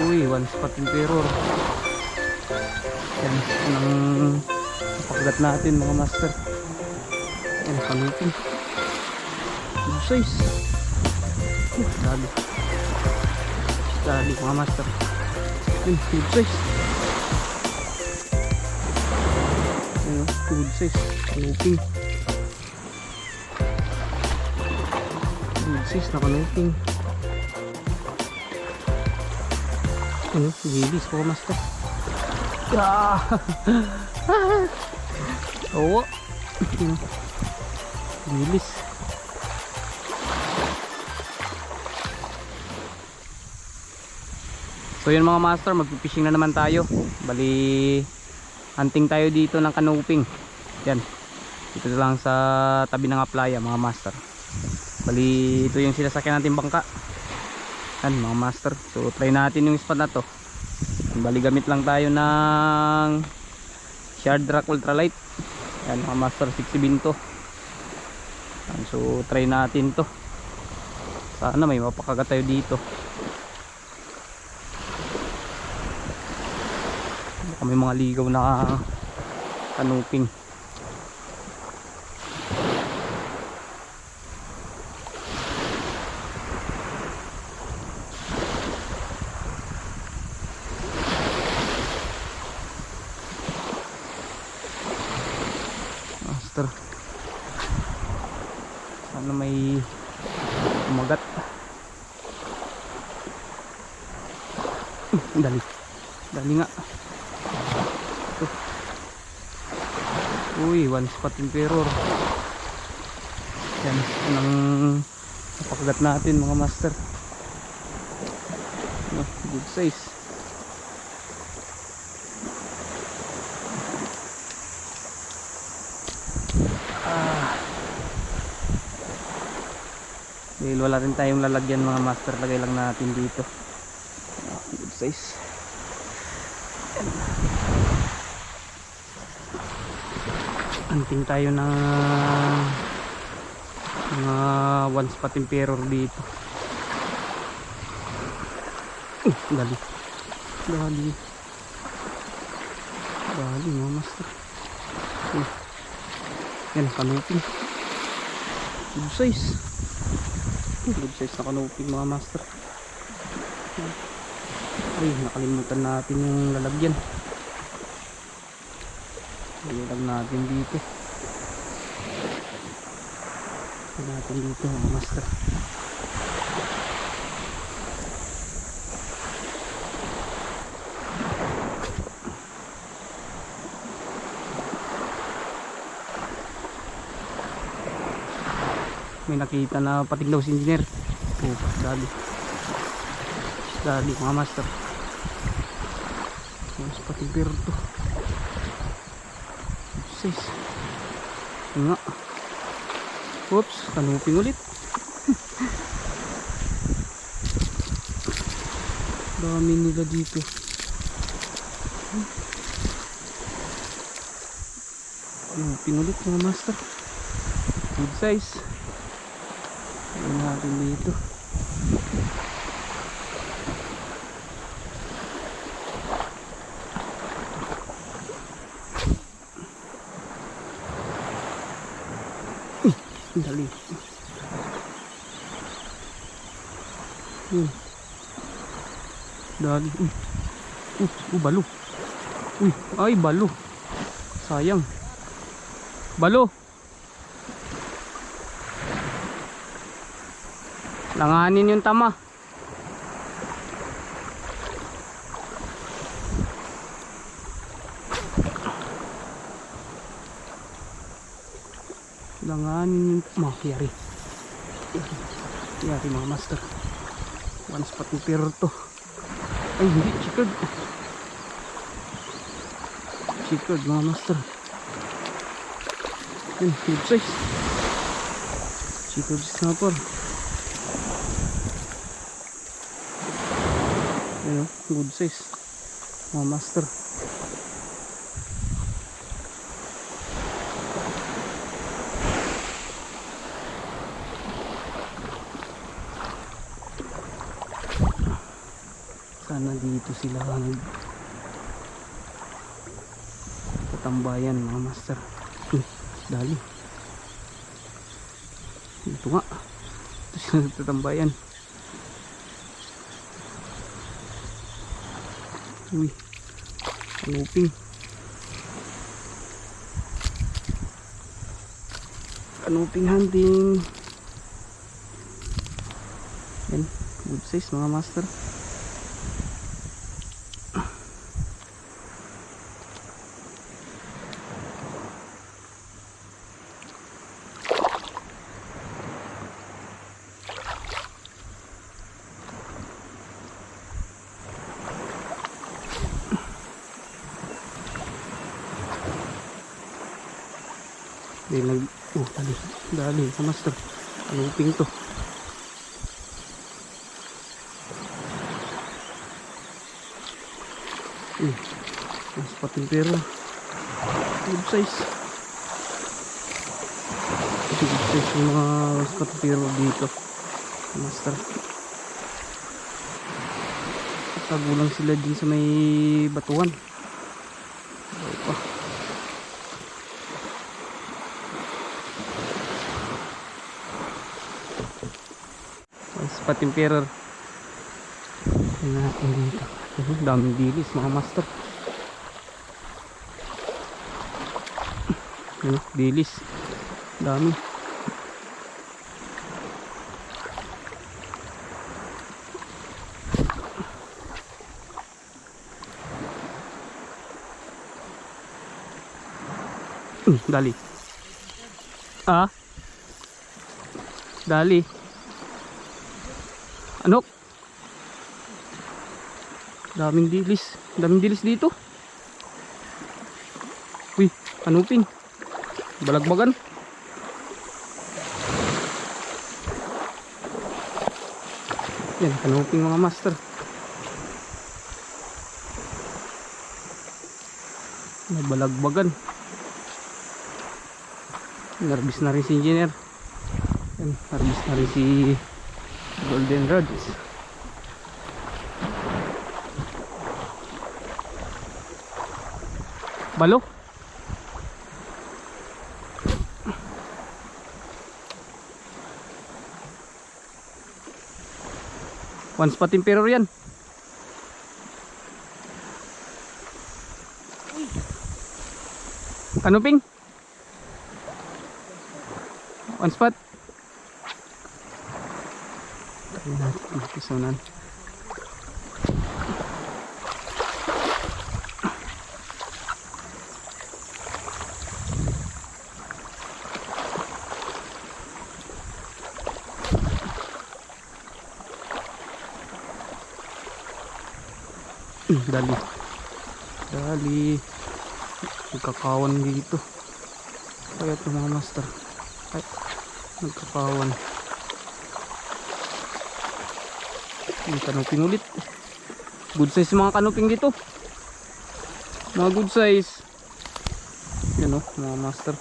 Uy, one spot emperor. Yan ang pagkat natin mga master. Yan, kanupin. Good size. Dali. Dali mga master. Yan, good size. Yan, good size. Kanupin. Good size na kanupin. Ano, gilis po master. Ah! Oo. Gilis. So yun mga master, magpipishing na naman tayo. Bali hunting tayo dito ng kanuping. Yan. Dito lang sa tabi ng playa mga master. Bali ito yung sinasakyan natin bangka. Yan mga master. So try natin yung spot na to. Bali gamit lang tayo ng Shard Rock Ultralight. Yan mga master, 60 binto. Yan, so try natin to. Sana may mapakagat tayo dito. Baka may mga ligaw na kanuping. Sana may umagat. Dali. Dali nga. Ito. Uy, one spot emperor. Yan ang napakagat natin mga master. Good size. Dahil wala rin tayong lalagyan mga master, lagay lang natin dito. Good size. Anting tayo ng mga one spot emperor dito. Dali. Dali. Dali mga master. Yan, kanuping. Good size. Good size na kanuping mga master. Ay, nakalimutan natin yung lalagyan. Lagyan natin dito. Lagyan natin dito mga master. May nakita na pating daw si engineer. Oh, dali. Dali mga master. Mas pating pero to. Sis. Nga. Oops, kanuping ulit. Dami nila dito. Kanuping ulit mga master. Good size. Ayan natin dito. Dali. Dali. Balo. Ay balo. Sayang. Balo. Langanin yung tama. Langanin yung tama. Yari. Yari mga master. One spot ni pero to. Ay hindi. Chikod. Chikod mga master. Yun. Good size. Chikod snapper. Ayan, good size mga master. Sana dito sila tatambayan mga master. Dali. Dito nga. Dito sila tatambayan. Uy. Kanuping. Kanuping hunting. Yan. Good size mga master. Dali sa master. Kanuping to. Mas patimpero. Good size. Good size yung mga mas patimpero dito. Master. Tagulang sila din sa may batuan. Opa. Mas patimpero. Tingnan natin dito. Daming dilis mga master. Dilis. Dami. Dali. Dali. Ano? Daming dilis. Daming dilis dito. Uy, kanuping. Balagbagan. Yan, kanuping mga master. Balagbagan. Narbis na rin si engineer. Yan, narbis na rin si golden rods. Balo. One spot emperor yan. Kanuping. One spot. Tingnan natin pisonan. Dali nagkakawan dito. Kaya ito mga master, ay nagkakawan. Yung kanuping ulit. Good size mga kanuping dito, mga good size. Yan o mga master.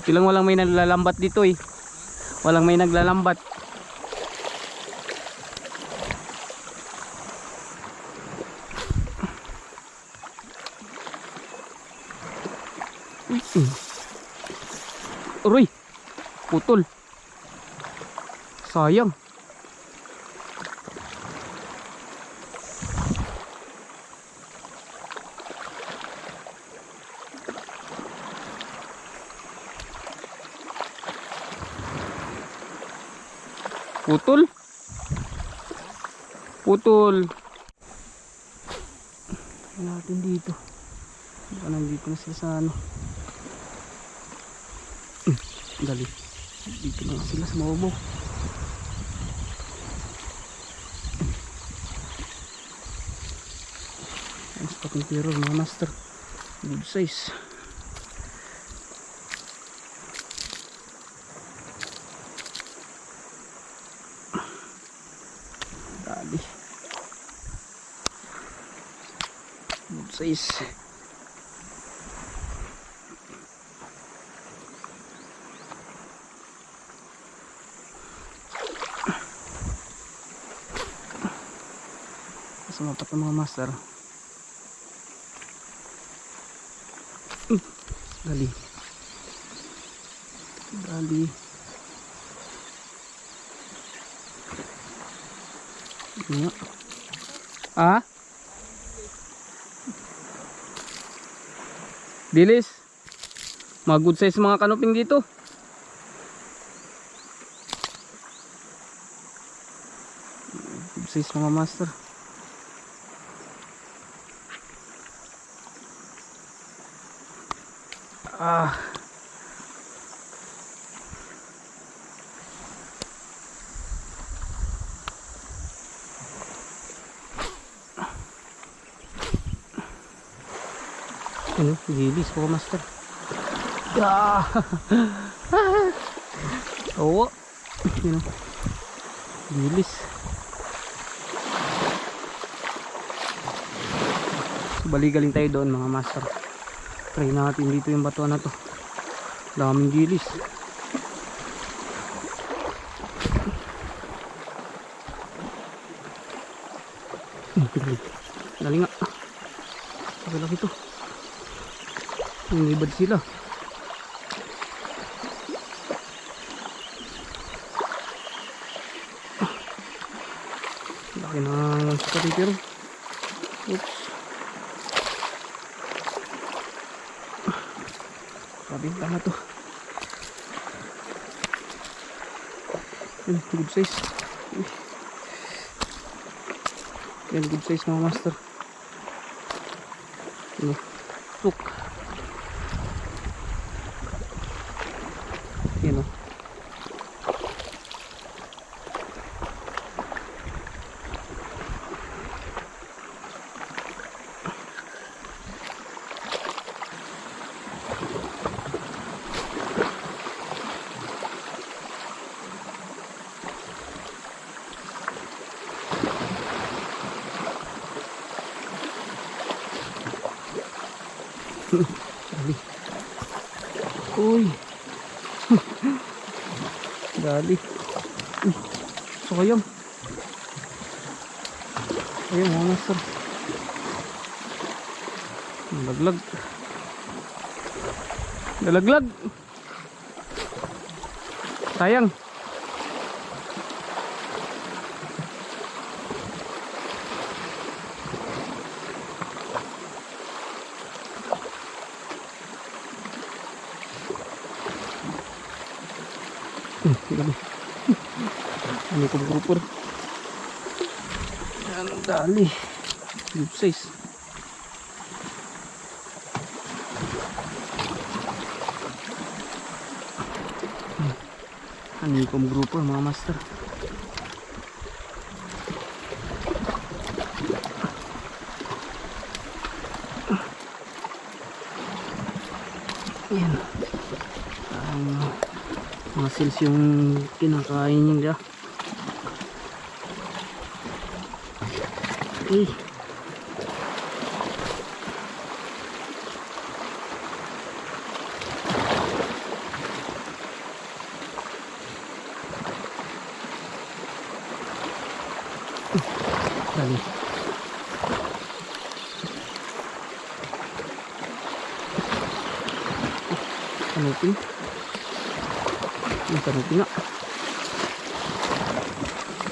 Buti lang walang may naglalambat dito eh. Walang may naglalambat. Uy, putol. Sayang. Putol. Putol. Natin dito. Baka nandito na sila sa ano. Dali. Dito na sila sa mababaw. Ang spotting terror mga master. Good size. Dali. Good size. sumapat ng mga master. Dali. Dali. Ano? Ah? Dilis. Mga good size mga kanuping dito. Good size mga master. Ah. Ano? Gilis po master. Ah. Oo. Yun. Gilis. Baligaling tayo doon mga master. Try natin dito yung batuan na to. Daming gilis. Dali nga. Laki to. Nilibad sila. Laki na sa pero. Oops. Kabinta na to. Good size. Yan, good size mga master. Ano? Tuk. Yan o. Dali. Uy. Dali. So kayam. Ayun mga master. Nalaglag. Nalaglag. Sayang. Dali. Ano itong grouper? Yan, dali. Good size. Ano itong grouper mga master? Yan. Mga sales yung kinakain niya. Okay. Dali. Kanuping. Yung kanuping nga.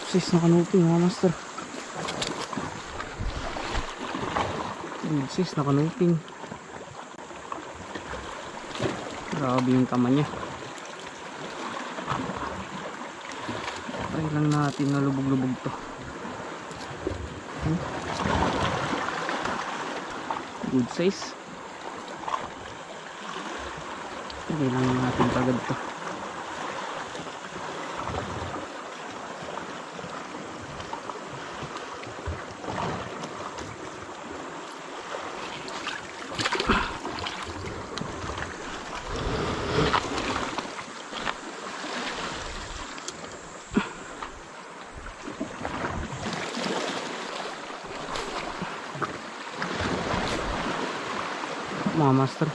Size na kanuping mga master. Good size na kanuping. Grabe yung tama niya. Try lang natin na lubog-lubog to. Good size. Try lang natin pagad to. Mga master.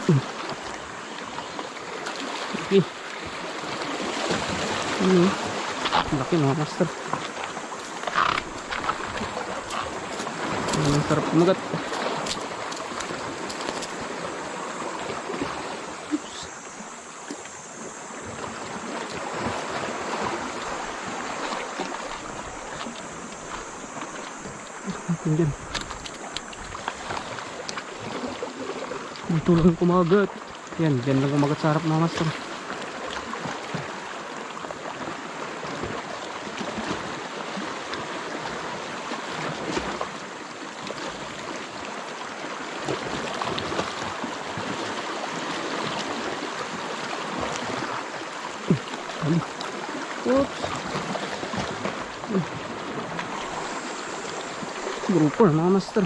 Okay. Laki mga master. Ang sarap kumagat. Natin dyan. Dito lang kumagat. Yan, dyan lang kumagat sa harap mga master. Oops. Grouper mga master.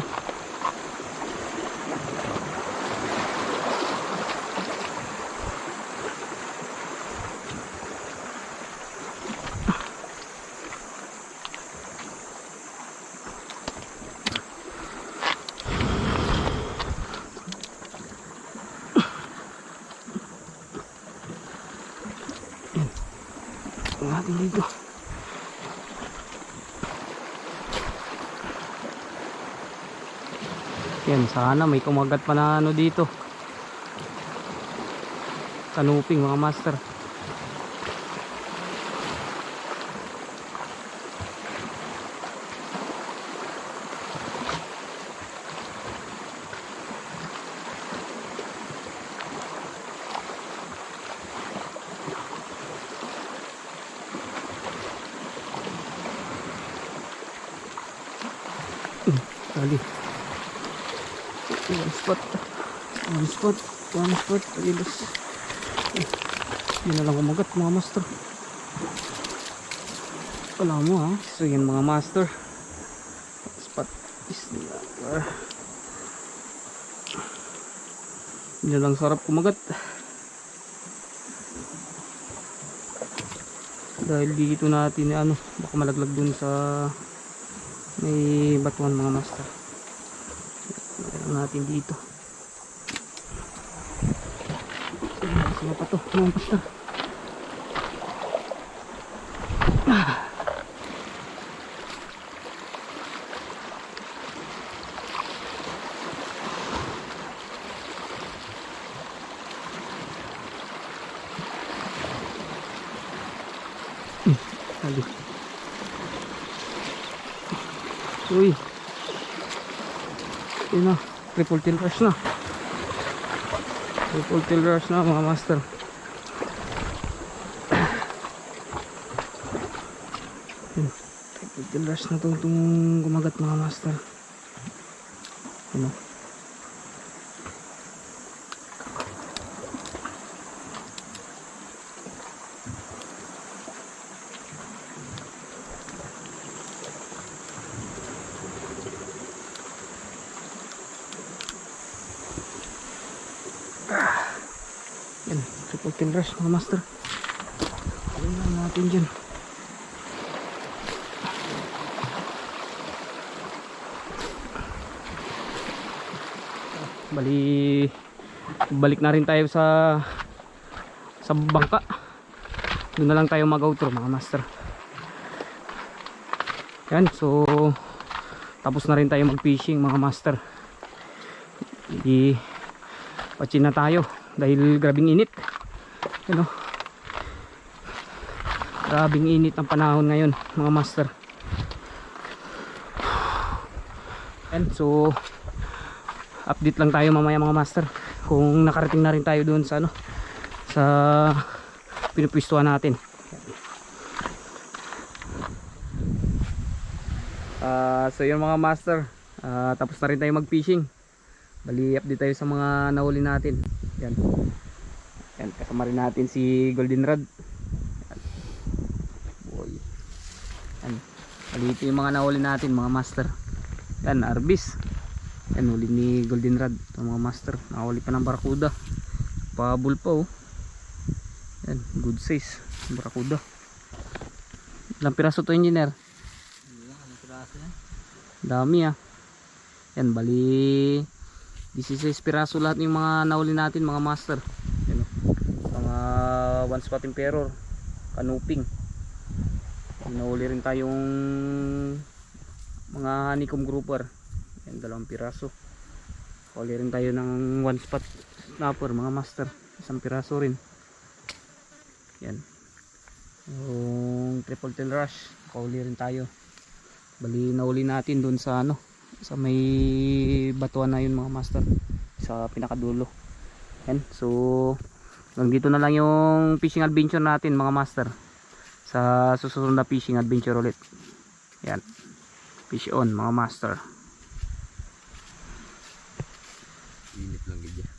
Ang ating dito. Yan, sana may kumagat pa na ano dito. Kanuping mga master. Tali. One spot. One spot. One spot. Pagilus. Yun na lang kumagat mga master. Wala mo ha. So yan mga master. Spot is never. Yun na lang sarap kumagat. Dahil dito natin ano, baka malaglag dun sa may batuan mga master. Mayroon natin dito. Sino pa to mga master? Aduh. Uy. Yun na. Triple tail rush na. Triple tail rush na mga master. Yun. Triple tail rush na itong gumagat mga master. Yun na. Yan, triple tail rush mga master. Tingnan natin dyan. Balik na rin tayo sa bangka. Doon na lang tayo mag-outro mga master. Yan, so tapos na rin tayo mag-fishing mga master. Patsin na tayo dahil grabing init. Ano? Grabing init ang panahon ngayon mga master. And so update lang tayo mamaya mga master kung nakarating na rin tayo doon sa ano, sa pinupwestuhan natin. So yun mga master, tapos na rin tayo mag fishing. Bali update tayo sa mga nahuli natin. Yan. Yan, kasama rin natin si Golden Rod. Yan. Boy. Yan. Bali ito yung mga nahuli natin mga master. Yan, arbis. Yan, huli ni Golden Rod. Ito mga master, nahuli pa ng barakuda. Pabul pa oh. Yan, good size barakuda. Ilang piraso to engineer? Dami ah. Yan, bali 16 piraso lahat yung mga nahuli natin mga master. Yan, mga one spot emperor, kanuping. Nahuli rin tayong mga honeycomb grouper. Yan, 2 piraso. Huli rin tayo ng one spot snapper mga master, 1 piraso rin. Yan, yung triple tail rush, huli rin tayo. Bali nahuli natin dun sa ano, sa may batuan na yun mga master, sa pinakadulo. Yan, so hanggang dito na lang yung fishing adventure natin mga master. Sa susunod na fishing adventure ulit. Yan, fish on mga master. Init lang ganyan.